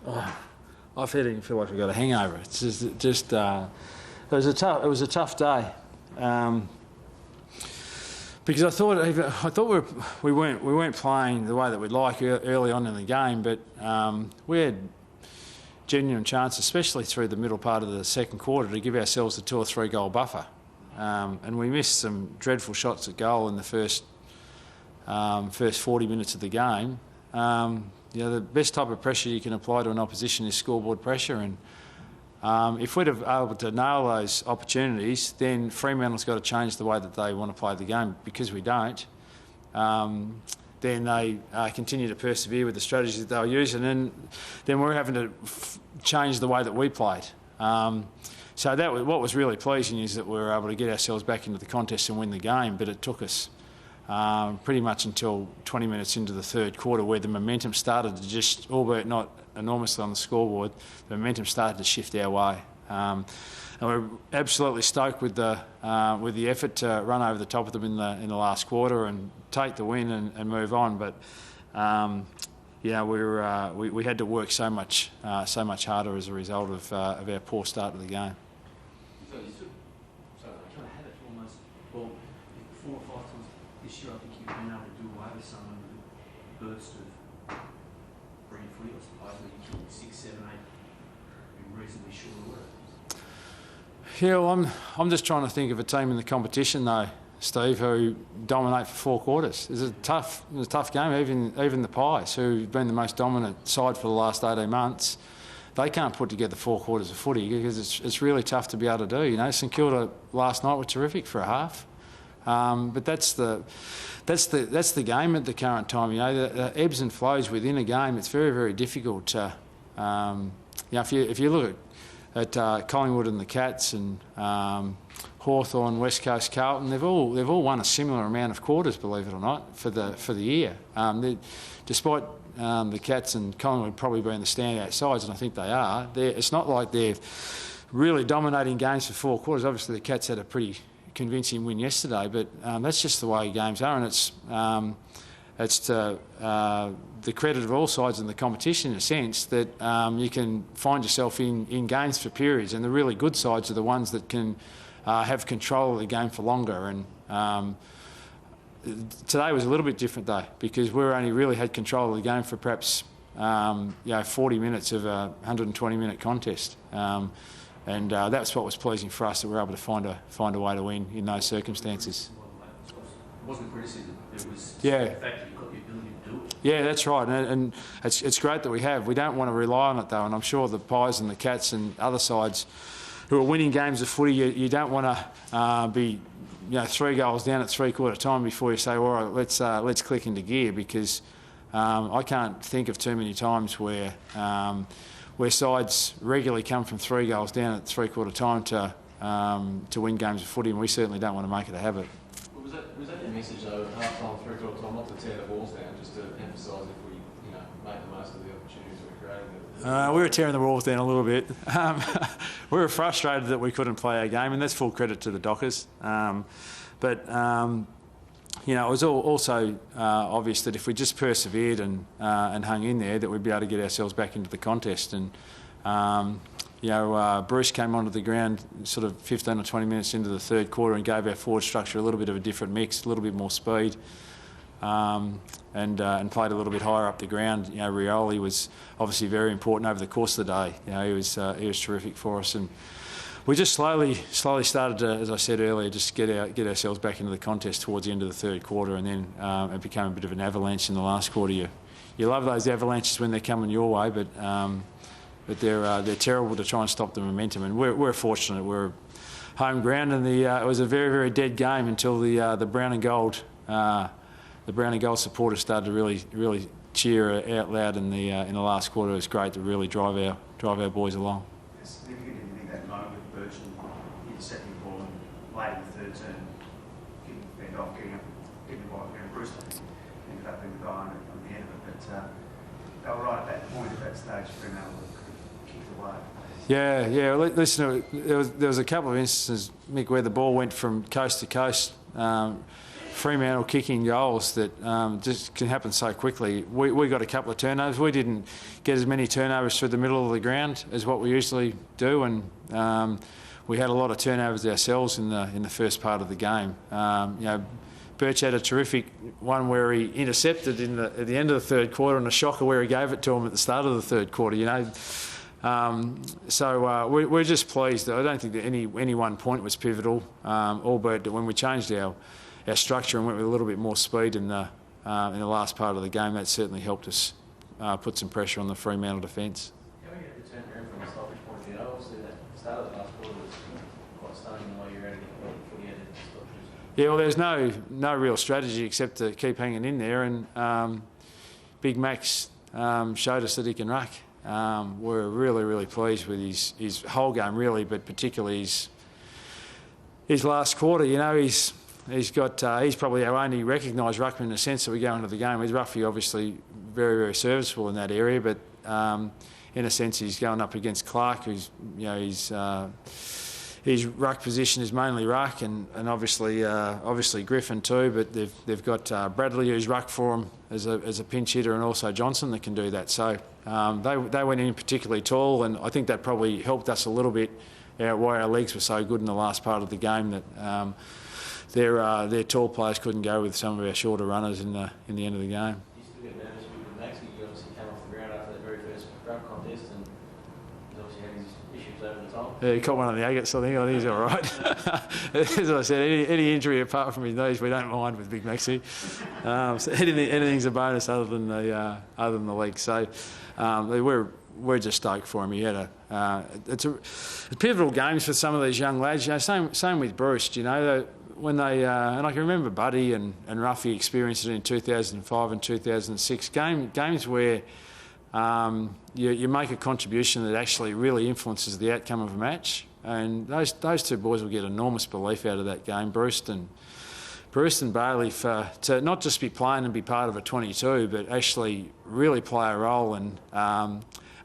I feel like we got a hangover. It's just it was a tough day, because I thought we weren't playing the way that we'd like early on in the game, but we had genuine chance, especially through the middle part of the second quarter, to give ourselves a 2 or 3 goal buffer, and we missed some dreadful shots at goal in the first 40 minutes of the game. The best type of pressure you can apply to an opposition is scoreboard pressure, and if we'd have been able to nail those opportunities, then Fremantle's got to change the way that they want to play the game. Because we don't, then they continue to persevere with the strategies that they'll use, and then we're having to change the way that we played. So what was really pleasing is that we were able to get ourselves back into the contest and win the game, but it took us pretty much until 20 minutes into the third quarter, where the momentum started to just, albeit not enormously on the scoreboard, the momentum started to shift our way. And we're absolutely stoked with the effort to run over the top of them in the last quarter and take the win and move on. But we had to work so much harder as a result of our poor start to the game. So you kind of had it almost, well, 4 or 5 times this year. I think you've been able to do away with someone with a burst of brilliant footy, I suppose, where you killed 6, 7, 8 in reasonably short order. Yeah, well, I'm just trying to think of a team in the competition though, Steve, who dominate for 4 quarters. It's a tough game. Even the Pies, who've been the most dominant side for the last 18 months, they can't put together 4 quarters of footy, because it's really tough to be able to do. You know, St Kilda last night were terrific for a half, but that's the game at the current time. You know, the ebbs and flows within a game. It's very, very difficult to. If you look at Collingwood and the Cats and Hawthorn, West Coast, Carlton, they've all won a similar amount of quarters, believe it or not, for the year. Despite the Cats and Collingwood probably being the standout sides, and I think they are, it's not like they're really dominating games for 4 quarters. Obviously, the Cats had a pretty convincing win yesterday, but that's just the way games are, and it's to the credit of all sides in the competition, in a sense, that you can find yourself in games for periods, and the really good sides are the ones that can have control of the game for longer. And today was a little bit different though, because we only really had control of the game for perhaps 40 minutes of a 120-minute contest, and that's what was pleasing for us, that we were able to find a way to win in those circumstances. It wasn't criticism. It was the fact that you've got the ability to do it. Yeah, that's right, and it's great that we have. We don't want to rely on it though, and I'm sure the Pies and the Cats and other sides who are winning games of footy, you don't want to be 3 goals down at 3/4 time before you say, all right, let's click into gear, because I can't think of too many times where sides regularly come from 3 goals down at 3/4 time to win games of footy, and we certainly don't want to make it a habit. Was that your message though, at half time, 3/4 time, not to tear the balls down, just to emphasise if we make the most of the opportunities that we're creating? We were tearing the walls down a little bit. We were frustrated that we couldn't play our game, and that's full credit to the Dockers. But it was also obvious that if we just persevered and hung in there, that we'd be able to get ourselves back into the contest. And Bruce came onto the ground sort of 15 or 20 minutes into the third quarter and gave our forward structure a little bit of a different mix, a little bit more speed. And played a little bit higher up the ground. Rioli was obviously very important over the course of the day. He was terrific for us, and we just slowly started to, as I said earlier, just get ourselves back into the contest towards the end of the third quarter, and then it became a bit of an avalanche in the last quarter. You love those avalanches when they're coming your way, but they're terrible to try and stop the momentum. And we're fortunate. We're home ground, and it was a very, very dead game until the brown and gold. The brown and gold supporters started to really cheer out loud in the last quarter. It was great to really drive our boys along. It's significant, you think, that moment with Burton intercepting the ball and late in the third turn, getting fend off, getting the ball, Bruce ended up being the guy on the end of it. But they were right at that point, at that stage, Fremantle kicked away. Yeah. Well, listen, there was a couple of instances, Mick, where the ball went from coast to coast. Fremantle kicking goals that just can happen so quickly. We got a couple of turnovers. We didn't get as many turnovers through the middle of the ground as what we usually do, and we had a lot of turnovers ourselves in the first part of the game. Birch had a terrific one where he intercepted at the end of the third quarter, and a shocker where he gave it to him at the start of the third quarter. We're just pleased. I don't think that any one point was pivotal, albeit that when we changed our structure and went with a little bit more speed in the last part of the game, that certainly helped us put some pressure on the Fremantle defence. How are you going to turn around from a stoppage point of view? Obviously, that start of the last quarter was quite stunning the way you're able to get before you had to stop. Yeah, well, there's no real strategy except to keep hanging in there, and Big Max showed us that he can ruck. We're really pleased with his whole game, really, but particularly his last quarter. He's probably our only recognised ruckman in the sense that we go into the game. He's roughly, obviously, very serviceable in that area, but in a sense he's going up against Clark, who's his ruck position is mainly ruck, and obviously Griffin too. But they've got Bradley, who's ruck for him as a pinch hitter, and also Johnson that can do that. So they went in particularly tall, and I think that probably helped us a little bit. Why our legs were so good in the last part of the game that. Their tall players couldn't go with some of our shorter runners in the end of the game. You still get nervous with Max? You obviously came off the ground after that very first ruck contest, and he's obviously had his issues over the top. Yeah, he caught one of the agates. I think he's all right. As I said, any injury apart from his knees, we don't mind with Big Maxi. So anything's a bonus other than the leg. So we're just stoked for him. He had it's pivotal games for some of these young lads. Same with Bruce. When they and I can remember Buddy and Ruffy experienced it in 2005 and 2006 games where you make a contribution that actually really influences the outcome of a match, and those two boys will get enormous belief out of that game. Bruce and Bailey to not just be playing and be part of a 22, but actually really play a role and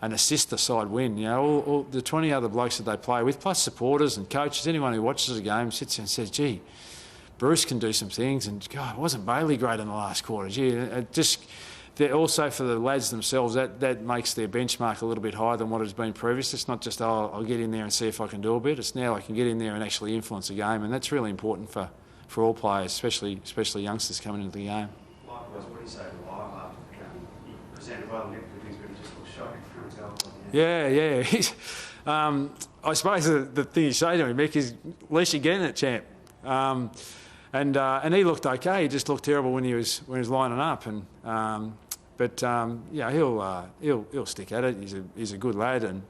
assist the side win. All the 20 other blokes that they play with, plus supporters and coaches, anyone who watches the game sits there and says, gee, Bruce can do some things, and God, wasn't Bailey great in the last quarter? Gee, also for the lads themselves, that makes their benchmark a little bit higher than what it's been previously. It's not just, I'll get in there and see if I can do a bit. It's now I can get in there and actually influence a game, and that's really important for all players, especially youngsters coming into the game. Likewise, what do you say to Lyle after the game? He presented well and everything, but he just looked shocking for himself. Yeah. I suppose the thing you say to him, Mick, is at least you're getting it, champ. And he looked okay. He just looked terrible when he was lining up. He'll stick at it. He's a good lad, and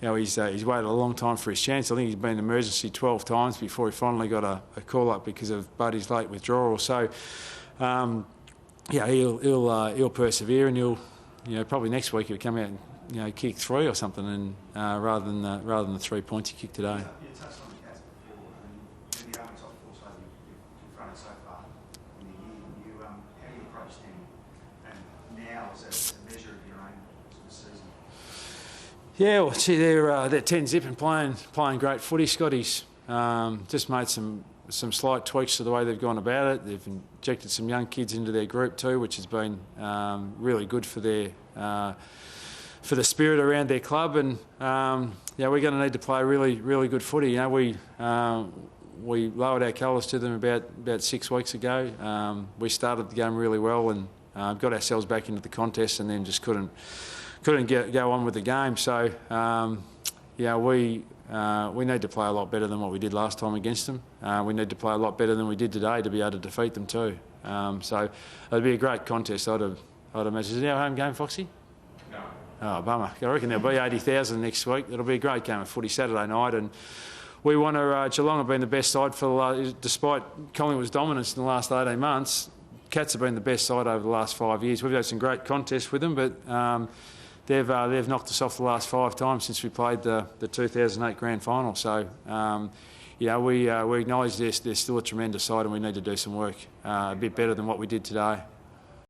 he's waited a long time for his chance. I think he's been emergency 12 times before he finally got a call up because of Buddy's late withdrawal. So he'll persevere, and he'll probably next week he'll come out and kick 3 or something, and rather than the 3 points he kicked today. You touched on the Cats before, and the only top 4 side you've confronted so far in the year. How do you approach them? And now as a measure of your own season? Yeah, well, gee, they're 10 zip and playing great footy. Scotty's just made some slight tweaks to the way they've gone about it. They've injected some young kids into their group too, which has been really good for their for the spirit around their club. And we're going to need to play really good footy. We lowered our colours to them about 6 weeks ago. We started the game really well and got ourselves back into the contest, and then just couldn't go on with the game. So we need to play a lot better than what we did last time against them. We need to play a lot better than we did today to be able to defeat them too. So it'd be a great contest, I'd imagine. Is it our home game, Foxy? No. Oh, bummer. I reckon there'll be 80,000 next week. It'll be a great game of footy Saturday night, and we want to. Geelong have been the best side despite Collingwood's dominance in the last 18 months. Cats have been the best side over the last 5 years. We've had some great contests with them, but they've knocked us off the last 5 times since we played the 2008 grand final. So we acknowledge they're still a tremendous side, and we need to do some work a bit better than what we did today.